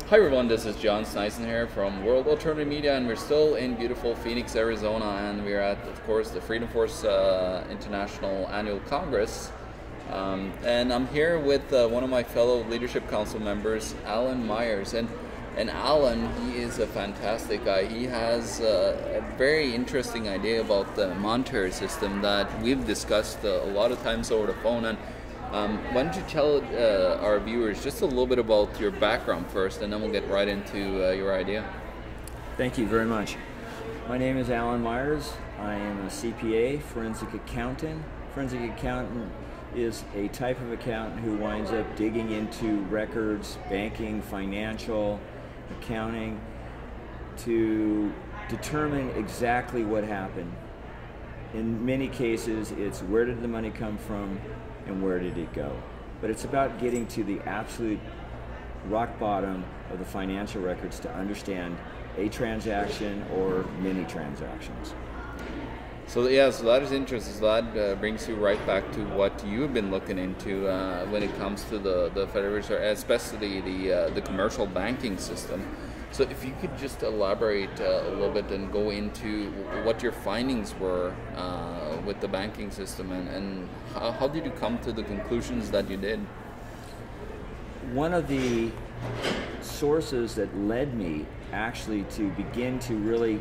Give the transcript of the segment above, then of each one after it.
Hi everyone, this is John Sneisen here from World Alternative Media, and we're still in beautiful Phoenix, Arizona, and we're at, of course, the Freedom Force International Annual Congress. And I'm here with one of my fellow Leadership Council members, Alan Myers. And Alan, he is a fantastic guy. He has a very interesting idea about the monetary system that we've discussed a lot of times over the phone. And why don't you tell our viewers just a little bit about your background first, and then we'll get right into your idea. Thank you very much. My name is Alan Myers. I am a CPA, forensic accountant. Forensic accountant is a type of accountant who winds up digging into records, banking, financial, accounting, to determine exactly what happened. In many cases, it's where did the money come from and where did it go? But it's about getting to the absolute rock bottom of the financial records to understand a transaction or many transactions. So yeah, so that is interesting. So that brings you right back to what you've been looking into when it comes to the Federal Reserve, especially the commercial banking system. So if you could just elaborate a little bit and go into what your findings were with the banking system, and how did you come to the conclusions that you did? One of the sources that led me actually to begin to really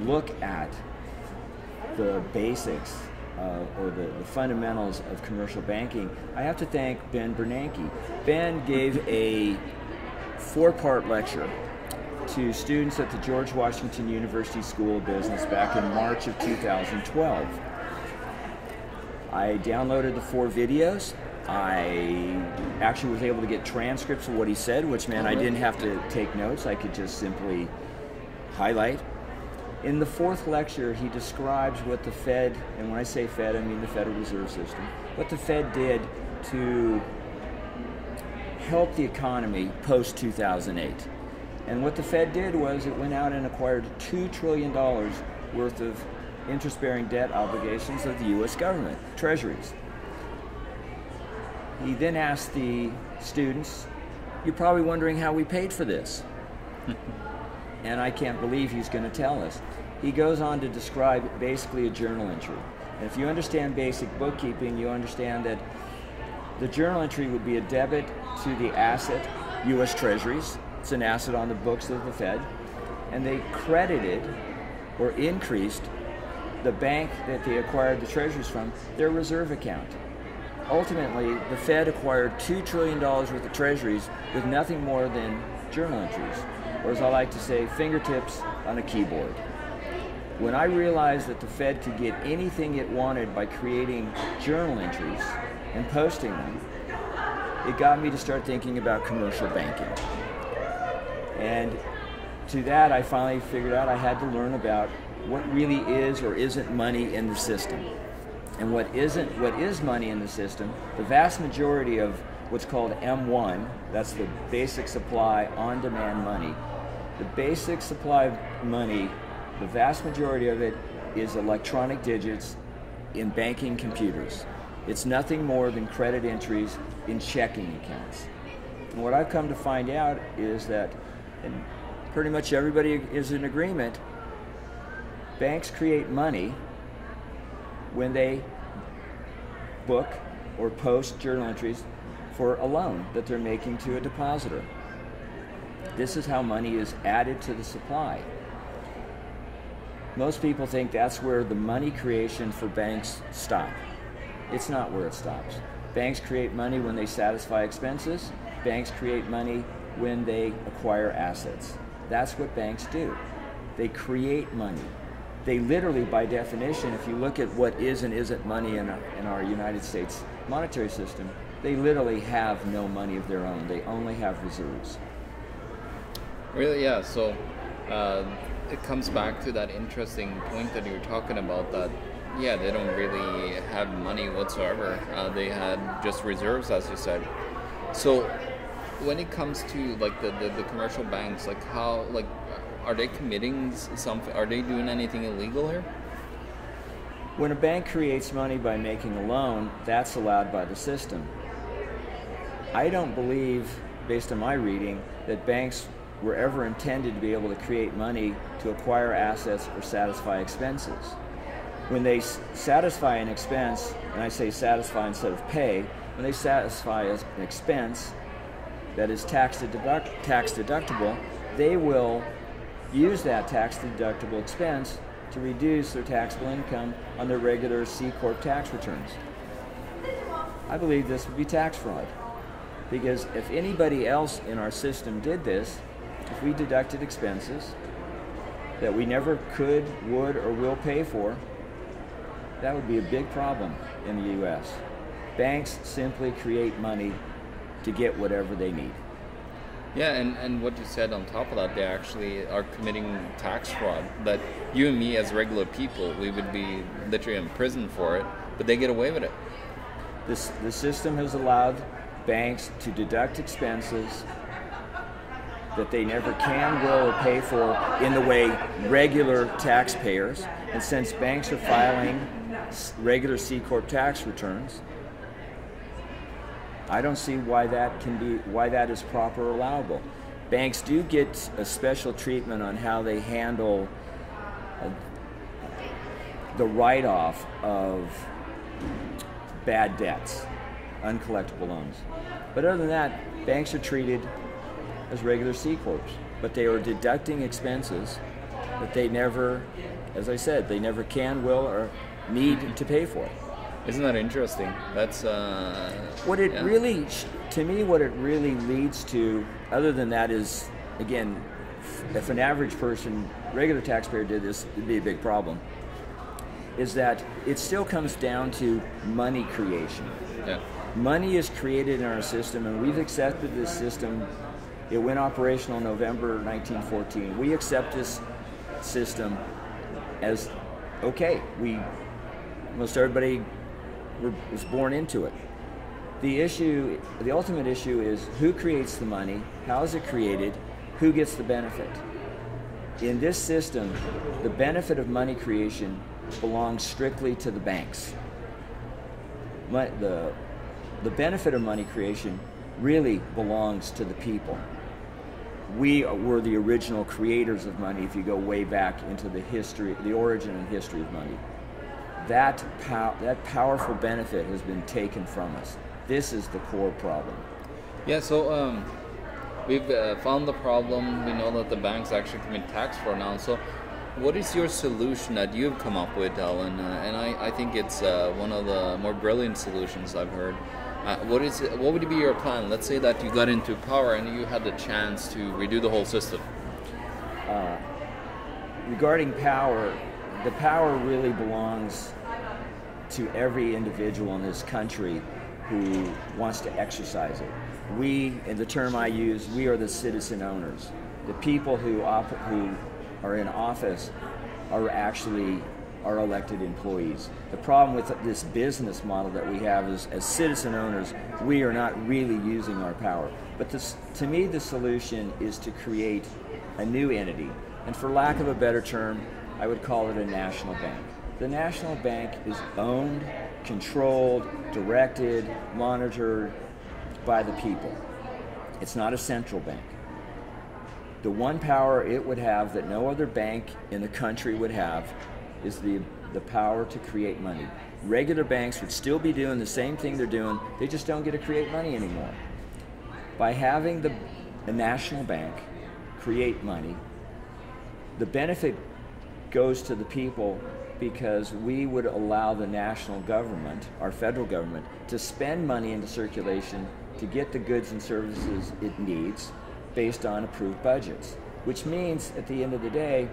look at the basics or the fundamentals of commercial banking, I have to thank Ben Bernanke. Ben gave a 4-part lecture to students at the George Washington University School of Business back in March of 2012. I downloaded the 4 videos. I actually was able to get transcripts of what he said, which meant I didn't have to take notes. I could just simply highlight. In the 4th lecture, he describes what the Fed, and when I say Fed, I mean the Federal Reserve System, what the Fed did to help the economy post-2008. And what the Fed did was it went out and acquired $2 trillion worth of interest-bearing debt obligations of the U.S. government, treasuries. He then asked the students, you're probably wondering how we paid for this. And I can't believe he's going to tell us. He goes on to describe basically a journal entry. And if you understand basic bookkeeping, you understand that the journal entry would be a debit to the asset, U.S. treasuries. It's an asset on the books of the Fed. And they credited or increased the bank that they acquired the treasuries from, their reserve account. Ultimately, the Fed acquired $2 trillion worth of treasuries with nothing more than journal entries, or as I like to say, fingertips on a keyboard. When I realized that the Fed could get anything it wanted by creating journal entries and posting them, it got me to start thinking about commercial banking. And to that, I finally figured out I had to learn about what really is or isn't money in the system. And what is money in the system, the vast majority of what's called M1, that's the basic supply on-demand money. The basic supply of money, the vast majority of it is electronic digits in banking computers. It's nothing more than credit entries in checking accounts. And what I've come to find out is that, and pretty much everybody is in agreement, banks create money when they book or post journal entries for a loan that they're making to a depositor. This is how money is added to the supply. Most people think that's where the money creation for banks stop. It's not where it stops. Banks create money when they satisfy expenses. Banks create money when they acquire assets. That's what banks do. They create money. They literally, by definition, if you look at what is and isn't money in our United States monetary system, they literally have no money of their own. They only have reserves. Really, yeah. So it comes back to that interesting point that you were talking about, that yeah, they don't really have money whatsoever. They had just reserves, as you said. So when it comes to like the commercial banks, like how, like, are they committing something? Are they doing anything illegal here? When a bank creates money by making a loan, that's allowed by the system. I don't believe based on my reading, that banks were ever intended to be able to create money to acquire assets or satisfy expenses. When they satisfy an expense, and I say satisfy instead of pay, when they satisfy an expense that is tax deductible, they will use that tax deductible expense to reduce their taxable income on their regular C Corp tax returns. I believe this would be tax fraud, because if anybody else in our system did this, if we deducted expenses that we never could, would, or will pay for, that would be a big problem in the US. Banks simply create money to get whatever they need. Yeah, and what you said on top of that, they actually are committing tax fraud. That you and me as regular people, we would be literally in prison for it, but they get away with it. The system has allowed banks to deduct expenses that they never can, will, or pay for in the way regular taxpayers. And since banks are filing regular C Corp tax returns, I don't see why that is proper or allowable. Banks do get a special treatment on how they handle the write-off of bad debts, uncollectible loans. But other than that, banks are treated as regular C Corps, but they are deducting expenses that they never, as I said, they never can, will, or need to pay for. Isn't that interesting? That's what it really, to me, what it really leads to, other than that, is, again, if an average person, regular taxpayer did this, it'd be a big problem, is that it still comes down to money creation. Yeah. Money is created in our system, and we've accepted this system. It went operational in November 1914. We accept this system as, okay, most everybody was born into it. The ultimate issue is who creates the money, how is it created, who gets the benefit. In this system, the benefit of money creation belongs strictly to the banks. The benefit of money creation really belongs to the people. We were the original creators of money if you go way back into the history, the origin and history of money. That powerful benefit has been taken from us. This is the core problem. Yeah, so we've found the problem. We know that the banks actually commit tax fraud now. So what is your solution that you've come up with, Alan? And I think it's one of the more brilliant solutions I've heard. What would be your plan? Let's say that you got into power and you had the chance to redo the whole system. Regarding power, the power really belongs to every individual in this country who wants to exercise it. We, in the term I use, we are the citizen owners. The people who are in office are actually our elected employees. The problem with this business model that we have is, as citizen owners, we are not really using our power. But to me, the solution is to create a new entity. And for lack of a better term, I would call it a national bank. The national bank is owned, controlled, directed, monitored by the people. It's not a central bank. The one power it would have that no other bank in the country would have is the power to create money. Regular banks would still be doing the same thing they're doing, they just don't get to create money anymore. By having a national bank create money, the benefit goes to the people because we would allow the national government, our federal government, to spend money into circulation to get the goods and services it needs based on approved budgets, which means at the end of the day,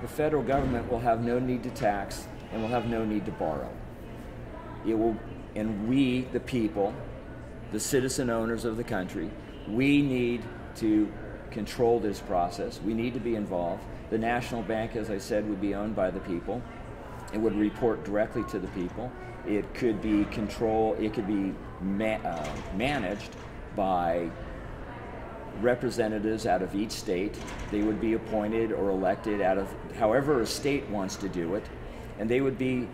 the federal government will have no need to tax and will have no need to borrow. And we, the people, the citizen owners of the country, we need to control this process. We need to be involved. The national bank, as I said, would be owned by the people. It would report directly to the people. It could be managed by representatives out of each state. They would be appointed or elected out of however a state wants to do it, and they would be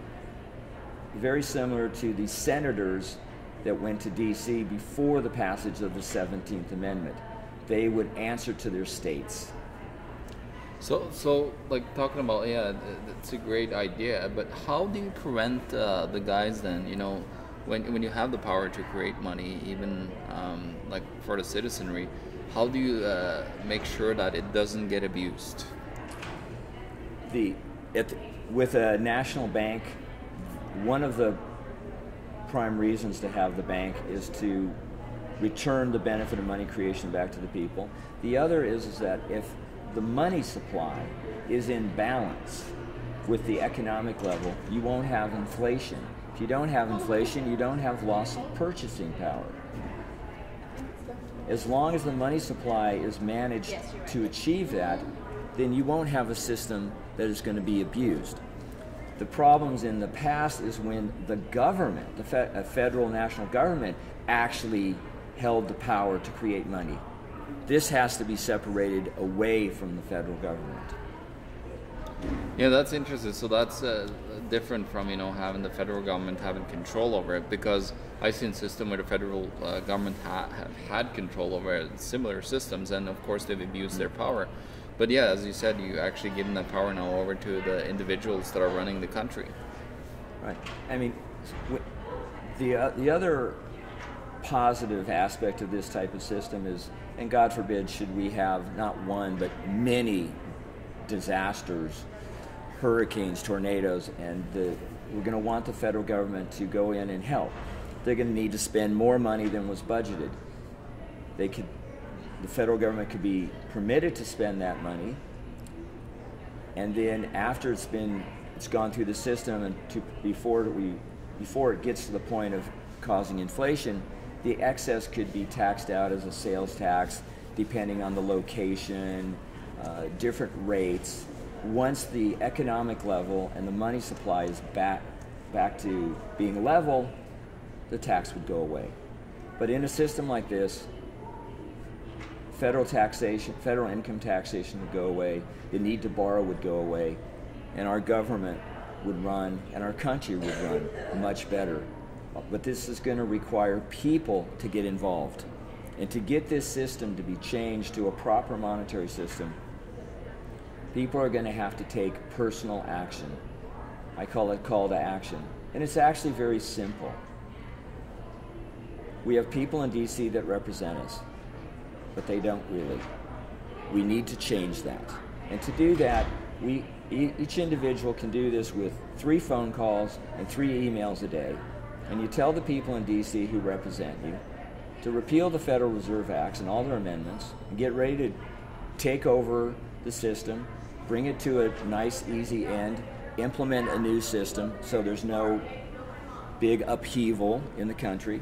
very similar to the senators that went to D.C. before the passage of the 17th Amendment. They would answer to their states. So like talking about, yeah, it's a great idea, but how do you prevent the guys then, you know, when you have the power to create money, even like for the citizenry, how do you make sure that it doesn't get abused? With a national bank, one of the prime reasons to have the bank is to return the benefit of money creation back to the people. The other is that if the money supply is in balance with the economic level, you won't have inflation. If you don't have inflation, you don't have loss of purchasing power. As long as the money supply is managed to achieve that, then you won't have a system that is going to be abused. The problems in the past is when the government, a federal national government, actually held the power to create money. This has to be separated away from the federal government. Yeah, that's interesting. So that's different from, you know, having the federal government having control over it, because I've seen a system where the federal government have had control over similar systems, and of course they've abused their power. But yeah, as you said, you actually give that power now over to the individuals that are running the country. Right. I mean, the other positive aspect of this type of system is, and God forbid should we have not one but many disasters, hurricanes, tornadoes, and we're going to want the federal government to go in and help. They're going to need to spend more money than was budgeted. The federal government could be permitted to spend that money, and then after it's gone through the system and before it gets to the point of causing inflation, the excess could be taxed out as a sales tax, depending on the location, different rates. Once the economic level and the money supply is back to being level, the tax would go away. But in a system like this, federal income taxation would go away, the need to borrow would go away, and our government would run, and our country would run much better. But this is going to require people to get involved. And to get this system to be changed to a proper monetary system, people are going to have to take personal action. I call it call to action. And it's actually very simple. We have people in DC that represent us, but they don't really. We need to change that. And to do that, each individual can do this with 3 phone calls and 3 emails a day. And you tell the people in DC who represent you to repeal the Federal Reserve Acts and all their amendments and get ready to take over the system, bring it to a nice, easy end, implement a new system so there's no big upheaval in the country.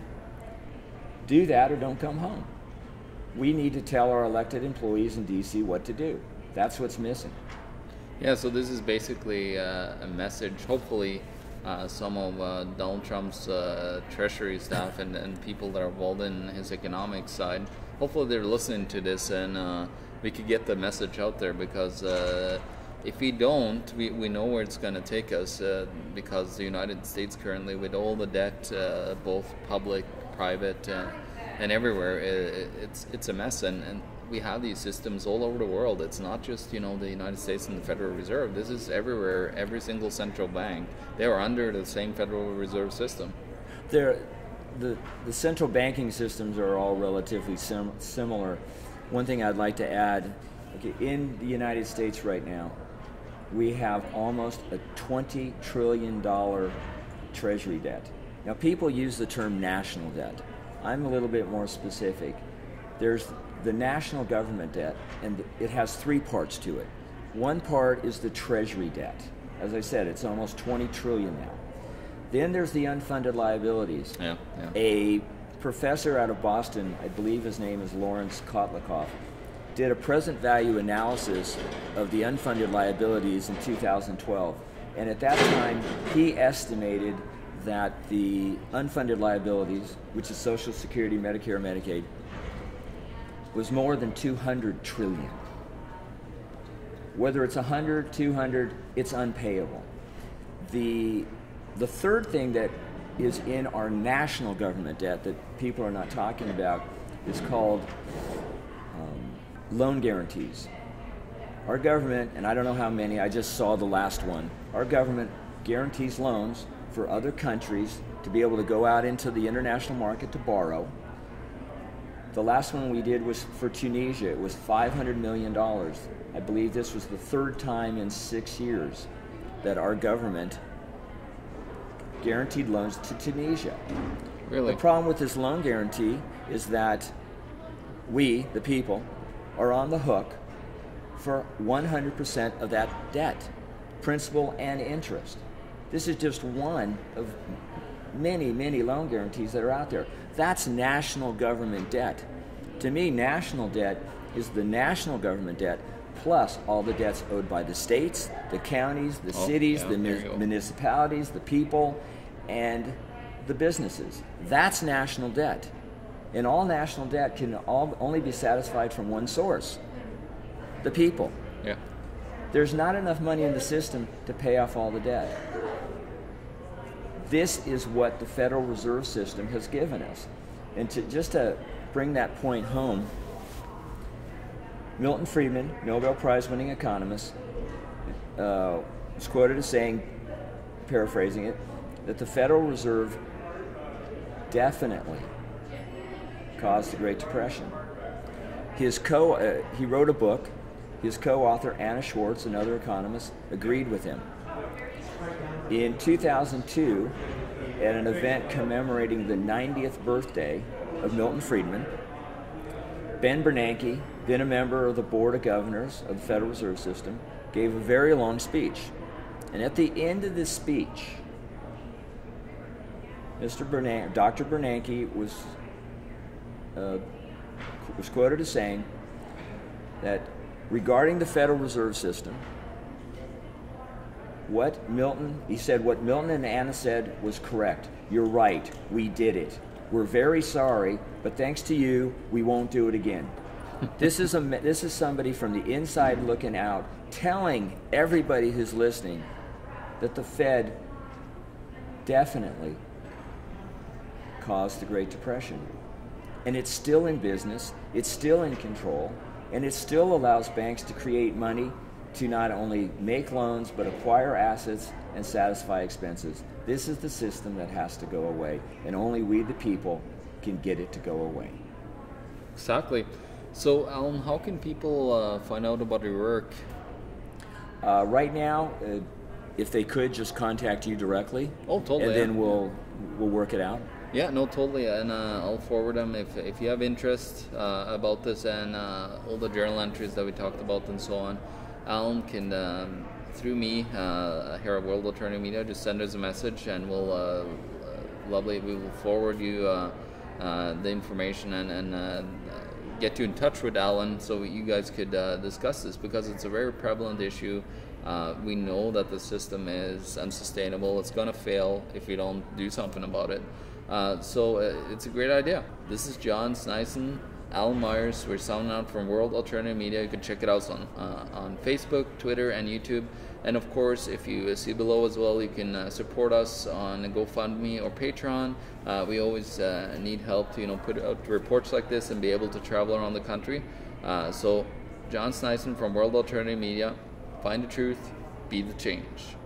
Do that or don't come home. We need to tell our elected employees in DC what to do. That's what's missing. Yeah, so this is basically a message, hopefully, some of Donald Trump's treasury staff and people that are involved in his economic side, hopefully they're listening to this, and we could get the message out there, because if we don't, we know where it's going to take us, because the United States currently, with all the debt, both public, private, and everywhere, it's a mess, and we have these systems all over the world. It's not just, you know, the United States and the Federal Reserve. This is everywhere. Every single central bank, they are under the same Federal Reserve system. The central banking systems are all relatively similar. One thing I'd like to add, in the United States right now, we have almost a $20 trillion treasury debt. Now, people use the term national debt. I'm a little bit more specific. There's the national government debt, and it has 3 parts to it. One part is the treasury debt. As I said, it's almost 20 trillion now. Then there's the unfunded liabilities. Yeah. A professor out of Boston, I believe his name is Lawrence Kotlikoff, did a present value analysis of the unfunded liabilities in 2012. And at that time, he estimated that the unfunded liabilities, which is Social Security, Medicare, Medicaid, was more than 200 trillion. Whether it's 100, 200, it's unpayable. The third thing that is in our national government debt that people are not talking about. It's called loan guarantees. Our government, and I don't know how many, I just saw the last one, our government guarantees loans for other countries to be able to go out into the international market to borrow. The last one we did was for Tunisia. It was $500 million. I believe this was the third time in 6 years that our government guaranteed loans to Tunisia. Really? The problem with this loan guarantee is that we, the people, are on the hook for 100% of that debt, principal and interest. This is just one of many, many loan guarantees that are out there. That's national government debt. To me, national debt is the national government debt plus all the debts owed by the states, the counties, the cities, the municipalities, the people, and the businesses. That's national debt. And all national debt can only be satisfied from one source, the people. Yeah. There's not enough money in the system to pay off all the debt. This is what the Federal Reserve System has given us. And just to bring that point home, Milton Friedman, Nobel Prize winning economist, was quoted as saying, paraphrasing it, that the Federal Reserve definitely caused the Great Depression. He wrote a book. His co-author, Anna Schwartz, another economist, agreed with him. In 2002, at an event commemorating the 90th birthday of Milton Friedman, Ben Bernanke, then a member of the Board of Governors of the Federal Reserve System, gave a very long speech. And at the end of this speech, Dr. Bernanke was quoted as saying that regarding the Federal Reserve System, what Milton and Anna said was correct. You're right, we did it. We're very sorry, but thanks to you, we won't do it again. This is somebody from the inside looking out, telling everybody who's listening that the Fed definitely caused the Great Depression. And it's still in business, it's still in control, and it still allows banks to create money to not only make loans, but acquire assets and satisfy expenses. This is the system that has to go away, and only we, the people, can get it to go away. Exactly. So, Alan, how can people find out about your work? Right now, if they could, just contact you directly. Oh, totally. And then we'll work it out. Yeah, no, totally, and I'll forward them if you have interest about this and all the journal entries that we talked about and so on. Alan can, through me here at World Alternative Media, just send us a message and we will forward you the information and get you in touch with Alan so you guys could discuss this, because it's a very prevalent issue. We know that the system is unsustainable. It's going to fail if we don't do something about it. So it's a great idea. This is John Sneisen, Alan Myers. We're sounding out from World Alternative Media. You can check it out on Facebook, Twitter, and YouTube. And of course, if you see below as well, you can support us on GoFundMe or Patreon. We always need help to put out reports like this and be able to travel around the country. So John Sneisen from World Alternative Media. Find the truth, be the change.